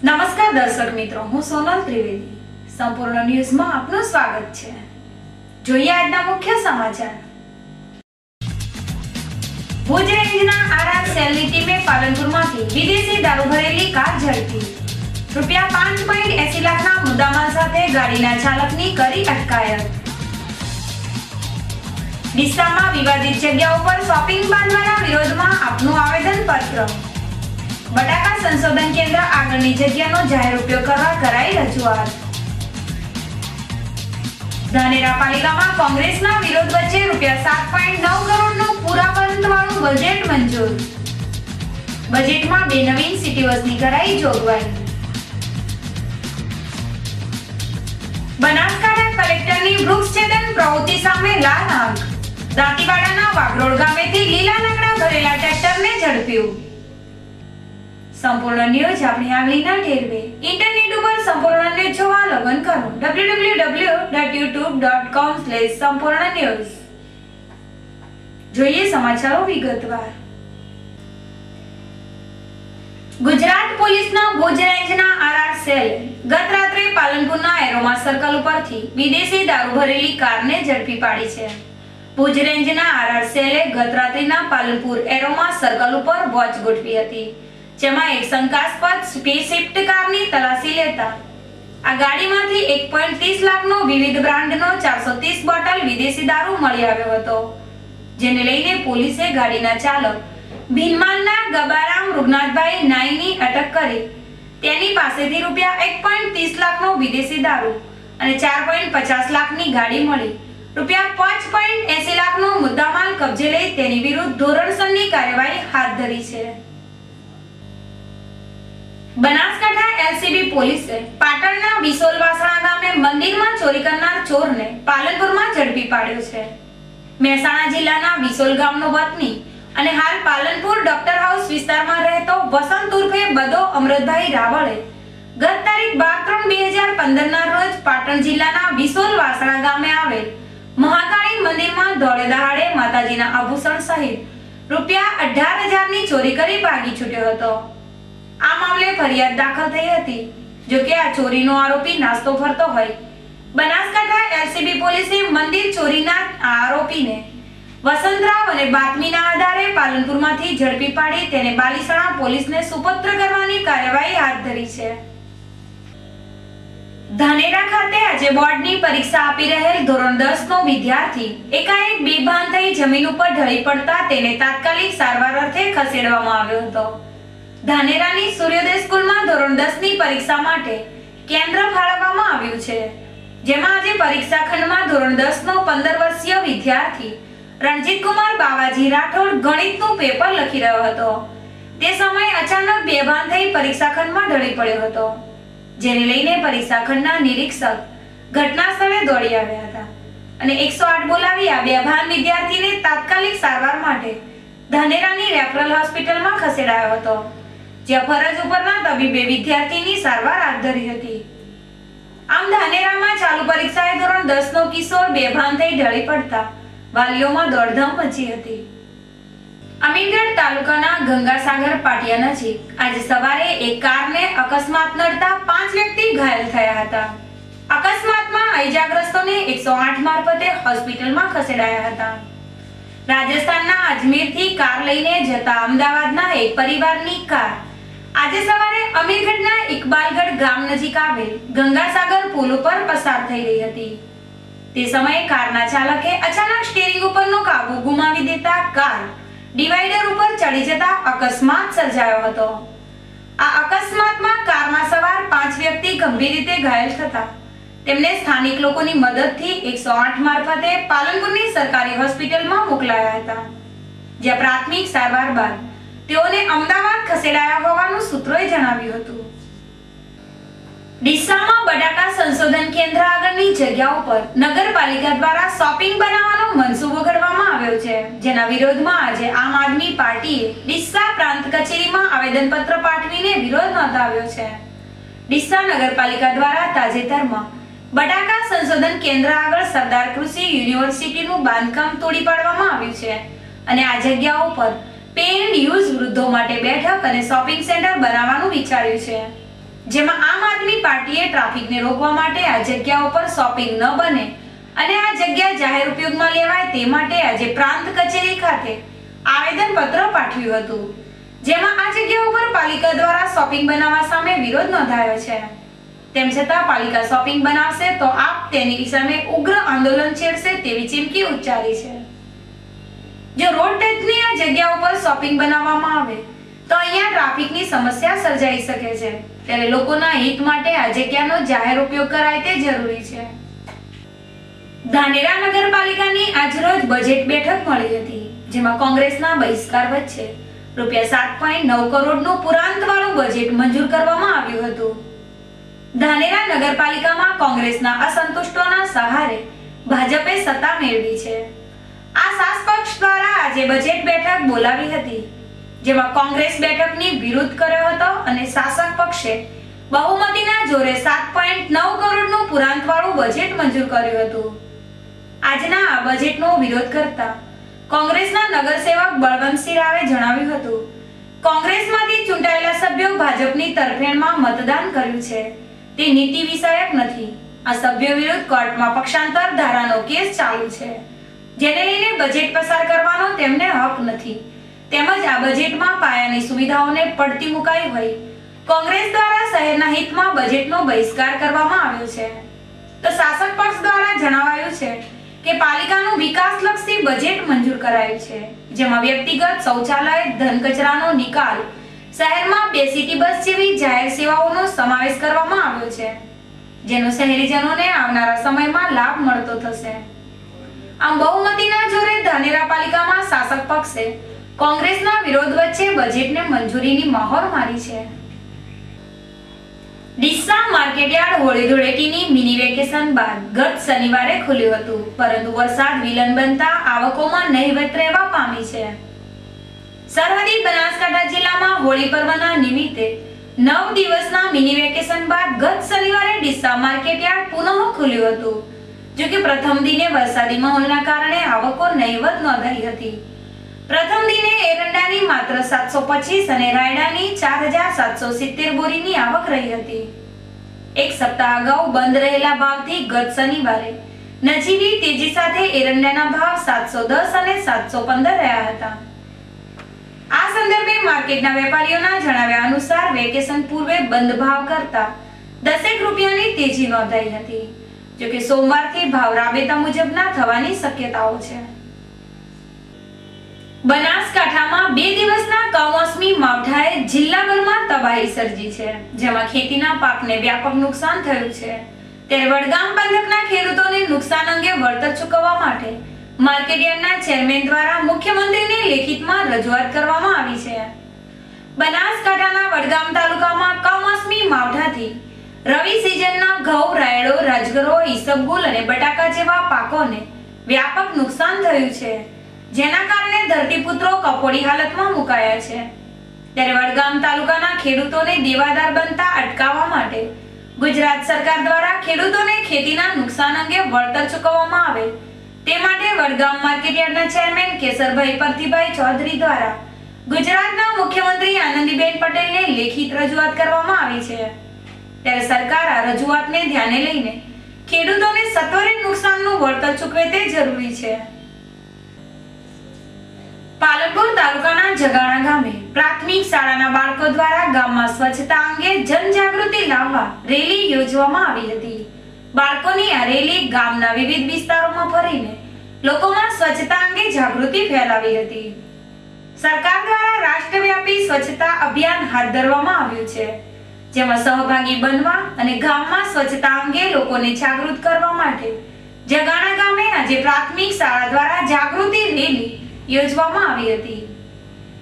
નમસ્કાર દર્શક મિત્રો, હું સોનલ ત્રિવેદી. સંપૂર્ણ ન્યૂઝમાં આપનું સ્વાગત છે. જોઈએ આજના મુખ્ય સમાચાર. ભુજ રેન્જના આરઆર સેલની ટીમે પાલનપુરમાંથી વિદેશી દારૂ ભરેલી કાર ઝડપી. ₹5.80 લાખના મુદ્દામાલ સાથે ગાડીના ચાલકની કરી અટકાયત. ડીસામાં વિવાદિત જગ્યા ઉપર શોપિંગ બાંધવાના વિરોધમાં આપનું આવેદનપત્ર. બટાકા સંશોધન કેન્દ્ર આગળની જગ્યાનો જાહેર ઉપયોગ કરવા કરાઈ રજૂઆત. ધાનેરા પાલિકામાં કોંગ્રેસના વિરોધ વચ્ચે ₹7.9 કરોડનું પૂરા પરંતવાળું બજેટ મંજૂર. બજેટમાં 2 નવીન સિટી બસની કરાઈ જોગવાઈ. બનાસકાંઠા કલેક્ટરની વૃક્ષછેદન પ્રવૃત્તિ સામે લાલ આંખ. દાંતીવાડાના વાઘરોડ ગામેથી લીલા લાકડા ભરેલા ટ્રેક્ટરને ઝડપ્યું. સંપૂર્ણ ન્યૂઝ આપણી આંગળીના ટેરવે. ઇન્ટરનેટ ઉપર સંપૂર્ણ ન્યૂઝ જોવા લોગિન કરો www.youtube.com/સંપૂર્ણન્યૂઝ. જોઈએ સમાચારો વિગતવાર. ગુજરાત પોલીસના ભુજ રેન્જના આરઆર સેલ ગત રાત્રે પાલનપુરના એરોમા સર્કલ ઉપરથી વિદેશી દારૂ ભરેલી કારને ઝડપી પાડી છે. ભુજ રેન્જના આરઆર સેલે ગત રાત્રિના પાલનપુર એરોમા સર્કલ ઉપર વોચ ગોઠવી હતી, જેમાં એક શંકાસ્પદ સ્વિફ્ટ કારની તલાશી લેતા આ ગાડીમાંથી 1.30 લાખનો વિવિધ બ્રાન્ડનો 430 બોટલ વિદેશી દારૂ મળી આવ્યો હતો, જેને લઈને પોલીસે ગાડીના ચાલક ભીલમાલના ગબારામ રૂગનાથભાઈ નાઈની અટક કરી તેની પાસેથી ₹1.30 લાખનો વિદેશી દારૂ અને 4.50 લાખની ગાડી મળી ₹5.80 લાખનો મુદ્દામાલ કબજે લઈ તેની વિરુદ્ધ ધોરણસરની કાર્યવાહી હાથ ધરી છે. બનાસકાંઠા એલસીબી પોલીસે પાટણના વિસોલ વાસણા ગામે મંદિરમાં ચોરી કરનાર ચોરને પાલનપુરમાં ઝડપી પાડ્યો છે. મહેસાણા જિલ્લાના વિસોલ ગામનો વતની અને હાલ પાલનપુર ડોક્ટર હાઉસ વિસ્તારમાં રહેતો વસંત ઉર્ફે બદો અમૃતભાઈ રાવળે ગત તારીખ 12/3/2015 ના રોજ પાટણ જિલ્લાના વિસોલ વાસણા ગામે આવેલ મહાકાળી મંદિરમાં દોડે દહાડે માતાજીના આભૂષણ સહિત ₹18,000ની ચોરી કરી ભાગી છૂટ્યો હતો. આ મામલે ફરિયાદ દાખલ થઈ હતી. જો કે આ ચોરીનો આરોપી નાસ્તો ફરતો હોય બનાસકાંઠા એલસીબી પોલીસે મંદિર ચોરીના આરોપીને વસંતરાવ અને બાતમીના આધારે પાલનપુરમાંથી ઝડપી પાડી તેને બાલીસણા પોલીસને સુપુત્ર કરવાની કાર્યવાહી હાથ ધરી છે. ધાનેરા ખાતે આજે બોર્ડની પરીક્ષા આપી રહેલ ધોરણ 10 નો વિદ્યાર્થી એકાએક બેભાન થઈ જમીન ઉપર ઢળી પડતા તેને તાત્કાલિક સારવાર અર્થે ખસેડવામાં આવ્યો હતો. ધાનેરાની સૂર્યોદય સ્કૂલમાં ધોરણ 10 ની પરીક્ષા માટે કેન્દ્ર ફાળવવામાં આવ્યું છે, જેમાં આજે પરીક્ષા ખંડમાં ધોરણ 10 નો 15 વર્ષીય વિદ્યાર્થી રણજીતકુમાર બાવાજી રાઠોડ ગણિતનું પેપર લખી રહ્યો હતો. તે સમયે અચાનક બેભાન થઈ પરીક્ષા ખંડમાં ઢળી પડ્યો હતો, જેને લઈને પરીક્ષા ખંડના નિરીક્ષક ઘટના સ્થળે દોડી આવ્યા હતા અને 108 બોલાવી આ બેભાન વિદ્યાર્થીને તાત્કાલિક સારવાર માટે ધાનેરાની રેફરલ હોસ્પિટલમાં ખસેડાયો હતો, જ્યાં ફરજ ઉપરના તબીબે વિદ્યાર્થીની સારવાર હાથ ધરી હતી. આમ ધાનેરામાં ચાલુ પરીક્ષાએ ધોરણ 10 નો કિશોર બેભાન થઈ ઢળી પડતા વાલીઓમાં દોડધામ મચી હતી. અમીરગઢ તાલુકાના ગંગાસાગર પાટિયા નજીક આજે સવારે એક કારને અકસ્માત નડતા 5 વ્યક્તિ ઘાયલ થયા હતા. અકસ્માતમાં ઈજાગ્રસ્તોને 108 મારફતે હોસ્પિટલમાં ખસેડાયા હતા. રાજસ્થાનના અજમેરથી કાર લઈને જતા અમદાવાદના એક પરિવારની કાર આજે સવારે અમીરગઢના ઇકબાલગઢ ગામ નજીક આવેલ ગંગાસાગર પુલ ઉપર પસાર થઈ રહી હતી. તે સમયે કારના ચાલકે અચાનક સ્ટીયરિંગ ઉપરનો કાબુ ગુમાવી દેતા કાર ડિવાઈડર ઉપર ચડી જતા અકસ્માત સર્જાયો હતો. આ અકસ્માતમાં કારમાં સવાર 5 વ્યક્તિ ગંભીર રીતે ઘાયલ થતા તેમને સ્થાનિક લોકોની મદદથી 108 મારફતે પાલનપુરની સરકારી હોસ્પિટલમાં મોકલાયા હતા, જ્યાં પ્રાથમિક સારવાર બાદ તેઓને અમદાવાદ ખસેડાયા હોવાનું સૂત્રોએ જણાવ્યું હતું. ડીસામાં બટાકા સંશોધન કેન્દ્ર આગળની જગ્યા ઉપર નગરપાલિકા દ્વારા શોપિંગ બનાવવાનો મનસૂબો ઘડવામાં આવ્યો છે, જેના વિરોધમાં આજે આમ આદમી પાર્ટીએ ડીસા પ્રાંત કચેરીમાં આવેદનપત્ર પાઠવીને વિરોધ નોંધાવ્યો છે. ડીસા નગરપાલિકા દ્વારા તાજેતરમાં બટાકા સંશોધન કેન્દ્ર આગળ સરદાર કૃષિ યુનિવર્સિટીનું બાંધકામ તોડી પાડવામાં આવ્યું છે અને આ જગ્યા ઉપર પે એન્ડ યુઝ વૃદ્ધો માટે બેઠક અને શોપિંગ સેન્ટર બનાવવાનું વિચાર્યું છે. જેમાં આમ આદમી પાર્ટીએ ટ્રાફિકને રોકવા માટે આ જગ્યાઓ પર શોપિંગ ન બને અને આ જગ્યા જાહેર ઉપયોગમાં લેવાય તે માટે આજે પ્રાંત કચેરી ખાતે આવેદનપત્ર પાઠવ્યું હતું, જેમાં આ જગ્યા ઉપર પાલિકા દ્વારા શોપિંગ બનાવવા સામે વિરોધ નોંધાયો છે। તેમ છતાં પાલિકા શોપિંગ બનાવશે તો આપ તેની સામે ઉગ્ર આંદોલન છેડશે તેવી ચીમકી ઉચ્ચારી છે। જો રોડ ટચની આ જગ્યા ઉપર શોપિંગ બનાવવામાં આવે તો અહીંયા ટ્રાફિકની સમસ્યા સર્જાઈ શકે છે, ત્યારે લોકોના હિત માટે આ જગ્યાનો જાહેર ઉપયોગ કરાય તે જરૂરી છે। ધાનેરા નગરપાલિકાની આજરોજ બજેટ બેઠક મળી હતી, જેમાં કોંગ્રેસના બહિષ્કાર વચ્ચે ₹7.9 કરોડનું પુરાંતવાળું બજેટ મંજૂર કરવામાં આવ્યું હતું। ધાનેરા નગરપાલિકામાં કોંગ્રેસના અસંતુષ્ટોના સહારે ભાજપે સત્તા મેળવી છે। આ શાસક પક્ષ દ્વારા આજે બજેટ બેઠક બોલાવી હતી, જેમાં કોંગ્રેસ બેઠકની વિરોધ કર્યો હતો અને શાસક પક્ષે બહુમતીના જોરે 7.9 કરોડનું પુરાંતવાળું બજેટ મંજૂર કર્યું હતું। આજના આ બજેટનો વિરોધ કરતા કોંગ્રેસના નગરસેવક બળવંતસિંહ રાવે જણાવ્યું હતું, કોંગ્રેસમાંથી ચૂંટાયેલા સભ્યો ભાજપની તરફેણમાં મતદાન કર્યું છે, તે નીતિ વિષયક નથી। આ સભ્યો વિરુદ્ધ કોર્ટમાં પક્ષાંતર ધારાનો કેસ ચાલુ છે, જેને લઈને બજેટ પસાર કરવાનો તેમને હક નથી। તેમજ આ બજેટમાં પાયાની સુવિધાઓને પડતી મુકાઈ હોય કોંગ્રેસ દ્વારા શહેરના હિતમાં બજેટનો બહિષ્કાર કરવામાં આવ્યો છે। તો શાસક પક્ષ દ્વારા જણાવાયું છે કે પાલિકાનું વિકાસલક્ષી બજેટ મંજૂર કરાયું છે, જેમાં વ્યક્તિગત શૌચાલય, ધન કચરાનો નિકાલ, શહેરમાં 2 સિટી બસ જેવી જાહેર સેવાઓનો સમાવેશ કરવામાં આવ્યો છે, જેનો શહેરીજનોને આવનારા સમયમાં લાભ મળતો થશે। આમ બહુમતીના જોરે ધાનેરા પાલિકામાં શાસક પક્ષે કોંગ્રેસના વિરોધ વચ્ચે બજેટને મંજૂરીની મહોર મારી છે। ડીસા માર્કેટયાર્ડ હોળી ધૂળેટીની મિની વેકેશન બાદ ગત શનિવારે ખુલ્યું હતું, પરંતુ વરસાદ વિલન બનતા આવકોમાં નહીવત રહેવા પામી છે। સરહદી બનાસકાંઠા જિલ્લામાં હોળી પર્વના નિમિત્તે 9 દિવસના મિની વેકેશન બાદ ગત શનિવારે ડીસા માર્કેટયાર્ડ પુનઃ ખુલ્યું હતું, જો કે પ્રથમ દિને વરસાદી માહોલના કારણે આવકો નહીવત નોંધાઈ હતી। પ્રથમ દિને એરંડાની માત્ર 725 અને રાયડાની 4770 બોરીની આવક રહી હતી। એક સપ્તાહ અગાઉ બંધ રહેલા ભાવથી ગત શનિવારે નજીવી તેજી સાથે એરંડાના ભાવ 710 અને 715 રહ્યા હતા। આ સંદર્ભે માર્કેટના વેપારીઓના જણાવ્યા અનુસાર વેકેશન પૂર્વે બંધ ભાવ કરતા 10 રૂપિયાની તેજી નોંધાઈ હતી, જો કે સોમવારથી ભાવ રાબેતા મુજબના થવાની શક્યતાઓ છે। બનાસકાંઠામાં 2 દિવસના કમોસમી માવઠાએ જિલ્લાભરમાં તબાહી સર્જી છે, જેમાં ખેતીના પાકને વ્યાપક નુકસાન થયું છે। ત્યારે વડગામ પંથકના ખેડૂતોને નુકસાન અંગે વળતર ચૂકવવા માટે માર્કેટયાર્ડના ચેરમેન દ્વારા મુખ્યમંત્રીને લેખિતમાં રજૂઆત કરવામાં આવી છે। બનાસકાંઠાના વડગામ તાલુકામાં કમોસમી માવઠાથી રવિ સિઝનના ઘઉં, રાયડો, રાજગરો, ઈસબગુલ અને બટાકા જેવા પાકોને વ્યાપક નુકસાન થયું છે, જેના કારણે ધરતીપુત્રો કફોડી હાલતમાં મુકાયા છે। ત્યારે વડગામ તાલુકાના ખેડૂતોને દેવાદાર બનતા અટકાવવા માટે ગુજરાત સરકાર દ્વારા ખેડૂતોને ખેતીના નુકસાન અંગે વળતર ચૂકવવામાં આવે તે માટે વડગામ માર્કેટયાર્ડના ચેરમેન કેસરભાઈ પરથીભાઈ ચૌધરી દ્વારા ગુજરાતના મુખ્યમંત્રી આનંદીબેન પટેલને લેખિત રજૂઆત કરવામાં આવી છે। ત્યારે સરકાર આ રજૂઆતને ધ્યાને લઈને ખેડૂતોને સત્વરે નુકસાનનું વળતર ચૂકવે તે જરૂરી છે। પાલનપુર તાલુકાના જગાણા ગામે પ્રાથમિક શાળાના બાળકો દ્વારા ગામમાં સ્વચ્છતા અંગે જનજાગૃતિ લાવવા રેલી યોજવામાં આવી હતી। બાળકોની આ રેલી ગામના વિવિધ વિસ્તારોમાં ફરીને લોકોમાં સ્વચ્છતા અંગે જાગૃતિ ફેલાવી હતી। સરકાર દ્વારા રાષ્ટ્રવ્યાપી સ્વચ્છતા અભિયાન હાથ ધરવામાં આવ્યું છે, જેમાં સહભાગી બનવા અને ગામમાં સ્વચ્છતા અંગે લોકોને જાગૃત કરવા માટે જગાણા ગામે આજે પ્રાથમિક શાળા દ્વારા જાગૃતિ રેલી યોજવામાં આવી હતી,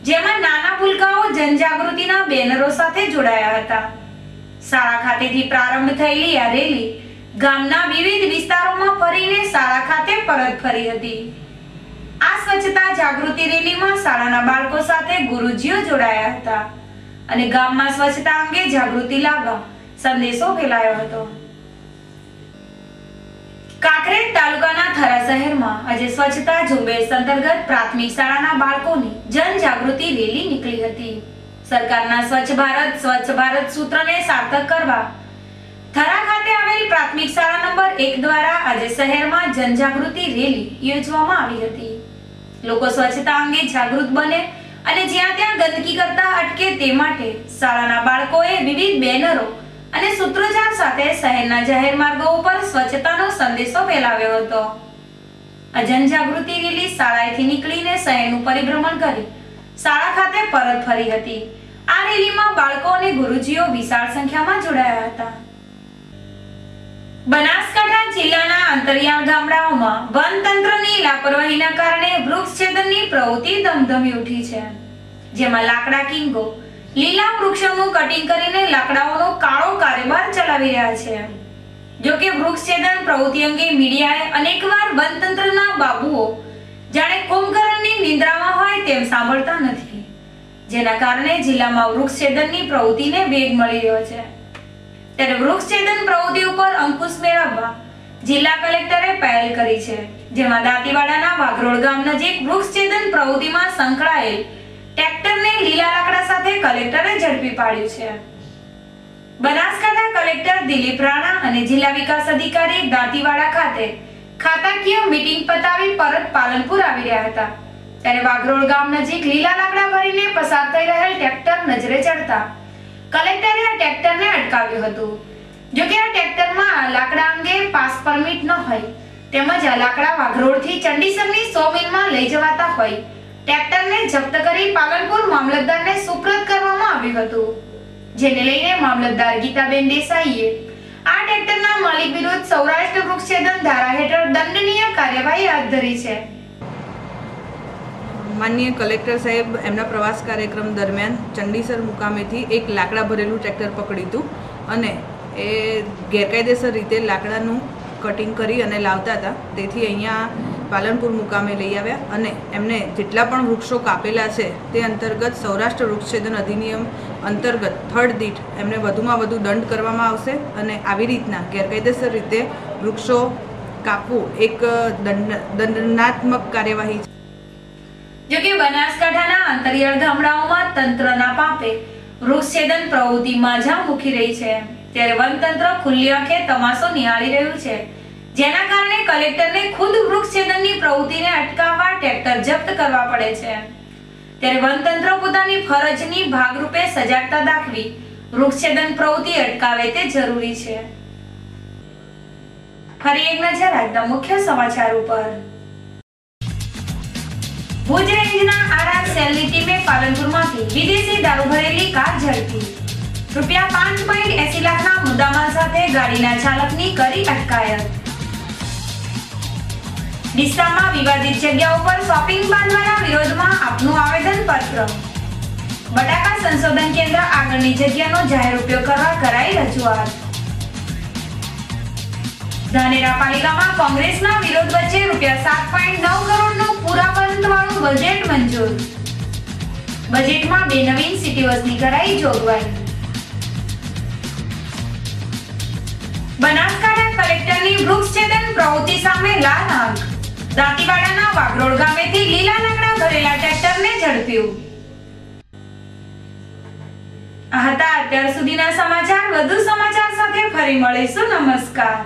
જેમાં નાના ભૂલકાઓ જનજાગૃતિના બેનરો સાથે જોડાયા હતા। શાળા ખાતેથી પ્રારંભ થયેલી આ રેલી ગામના વિવિધ વિસ્તારોમાં ફરીને શાળા ખાતે પરત ફરી હતી। આ સ્વચ્છતા જાગૃતિ રેલીમાં શાળાના બાળકો સાથે ગુરુજીઓ જોડાયા હતા અને ગામમાં સ્વચ્છતા અંગે જાગૃતિ લાવવા સંદેશો ફેલાયો હતો। કાંકરેજ તાલુકાના થરા શહેરમાં આજે સ્વચ્છતા ઝુંબેશ અંતર્ગત પ્રાથમિક શાળાના બાળકોની જનજાગૃતિ રેલી નીકળી હતી। સરકારના સ્વચ્છ ભારત સૂત્રને સાર્થક કરવા થરા ખાતે આવેલ પ્રાથમિક શાળા નંબર 1 દ્વારા આજે શહેરમાં જનજાગૃતિ રેલી યોજવામાં આવી હતી. લોકો સ્વચ્છતા અંગે જાગૃત બને અને જ્યાં ત્યાં ગંદકી કરતા અટકે તે માટે શાળાના બાળકોએ વિવિધ બેનરો અને સૂત્રોચ્ચાર સાથે શહેરના જાહેર માર્ગો ઉપર સ્વચ્છતાનો સંદેશો ફેલાવ્યો હતો. આ જનજાગૃતિ રેલી શાળાએથી નીકળીને શહેરનું પરિભ્રમણ કરી શાળા ખાતે પરત ફરી હતી. આ રેલીમાં બાળકો અને ગુરુજીઓ વિશાળ સંખ્યામાં જોડાયા હતા. બનાસકાંઠા જિલ્લાના અંતરિયાળ ગામડાઓમાં વનતંત્રની લાપરવાહીના કારણે વૃક્ષછેદનની પ્રવૃત્તિ ધમધમી ઉઠી છે. જેમાં લાકડા કિંગો લીલા વૃક્ષોનું કટિંગ કરીને લાકડાઓનો કાળો કારોબાર ચલાવી રહ્યા છે. જો કે વૃક્ષછેદન પ્રવૃત્તિ અંગે મીડિયાએ અનેકવાર વનતંત્રના બાબુઓ જાણે કુંભકર્ણની નિંદ્રામાં હોય તેમ સાંભળતા નથી, જેના કારણે જિલ્લામાં વૃક્ષછેદનની પ્રવૃત્તિને વેગ મળી રહ્યો છે. ત્યારે વૃક્ષછેદન પ્રવૃત્તિ ઉપર અંકુશ મેળવવા જિલ્લા કલેક્ટરે પહેલ કરી છે, જેમાં દાંતીવાડાના વાઘરોળ ગામ નજીક વૃક્ષછેદન પ્રવૃત્તિમાં સંકળાયેલ ટ્રેક્ટરને લીલા લાકડા સાથે કલેક્ટરે ઝડપી પાડ્યું છે. બનાસકાંઠા કલેક્ટર દિલીપ રાણા અને જિલ્લા વિકાસ અધિકારી દાંતીવાડા ખાતે ખાતાકીય મીટિંગ પતાવી પરત પાલનપુર આવી રહ્યા હતા. ત્યારે વાઘરોળ ગામ નજીક લીલા લાકડા ભરીને પસાર થઈ રહેલ ટ્રેક્ટર નજરે ચડતા કલેક્ટરે આ ટ્રેક્ટરને અટકાવ્યું હતું. જો કે આ ટ્રેક્ટરમાં લાકડા અંગે પાસ પરમિટ ન હોય તેમજ આ લાકડા વાઘરોળથી ચંડીસરની સોમિલમાં લઈ જવાતા હોય ટ્રેક્ટરને જપ્ત કરી પાલનપુર મામલતદારને સુપ્રત કરવામાં આવ્યું હતું. જેને લઈને મામલતદાર ગીતાબેન દેસાઈએ આ ટ્રેક્ટરના માલિક વિરુદ્ધ સૌરાષ્ટ્ર વૃક્ષછેદન ધારા હેઠળ દંડનીય કાર્યવાહી હાથ ધરી છે. માનનીય કલેક્ટર સાહેબ એમના પ્રવાસ કાર્યક્રમ દરમિયાન ચંડીસર મુકામેથી એક લાકડા ભરેલું ટ્રેક્ટર પકડ્યું હતું અને એ ગેરકાયદેસર રીતે લાકડાનું કટિંગ કરી અને લાવતા હતા. તેથી અહીંયા પાલનપુર મુકામે લઈ આવ્યા અને એમને જેટલા પણ વૃક્ષો કાપેલા છે તે અંતર્ગત સૌરાષ્ટ્ર વૃક્ષછેદન અધિનિયમ અંતર્ગત થડ દીઠ એમને વધુમાં વધુ દંડ કરવામાં આવશે અને આવી રીતના ગેરકાયદેસર રીતે વૃક્ષો કાપવું એક દંડનાત્મક કાર્યવાહી છે. જો કે બનાસકાંઠાના અંતરિયાળ ગામડાઓમાં તંત્રના પાપે વૃક્ષછેદન પ્રવૃત્તિ માઝા મૂકી રહી છે. ત્યારે વનતંત્ર ખુલ્લી આંખે તમાશો નિહાળી રહ્યું છે, જેના કારણે કલેક્ટરને ખુદ વૃક્ષછેદનની પ્રવૃત્તિને અટકાવવા ટ્રેક્ટર જપ્ત કરવા પડે છે. ત્યારે વનતંત્ર પોતાની ફરજની ભાગરૂપે સજાગતા દાખવી વૃક્ષછેદન પ્રવૃત્તિ અટકાવે તે જરૂરી છે. ફરી એક નજર આજના મુખ્ય સમાચાર ઉપર. ભુજ રેન્જના આરઆર સેલની ટીમે પાલનપુરમાંથી વિદેશી દારૂ ભરેલી કાર ઝડપી. ₹5.80 લાખના મુદ્દામાલ સાથે ગાડીના ચાલકની કરી અટકાયત. ડીસામાં વિવાદિત જગ્યા ઉપર શોપિંગ બાંધવાના વિરોધમાં આપનું આવેદન પત્ર. બટાકા સંશોધન કેન્દ્ર આગળની જગ્યાનો જાહેર ઉપયોગ કરવા કરાઈ રજૂઆત. ધાનેરા પાલિકામાં કોંગ્રેસના વિરોધ વચ્ચે ₹7.9 કરોડનું પૂરાપંતવાળું બજેટ મંજૂર. બજેટમાં 2 નવીન સિટી બસની કરાઈ જોગવાઈ. બનાસકાંઠા કલેક્ટરની વૃક્ષછેદન પ્રવૃત્તિ સામે લાલ આંખ. દાંતીવાડાના વાઘરોળ ગામેથી લીલા લાકડા ભરેલા ટ્રેક્ટરને ઝડપ્યું. આ હતા અત્યાર સુધીના સમાચાર. વધુ સમાચાર સાથે ફરી મળીશું. નમસ્કાર.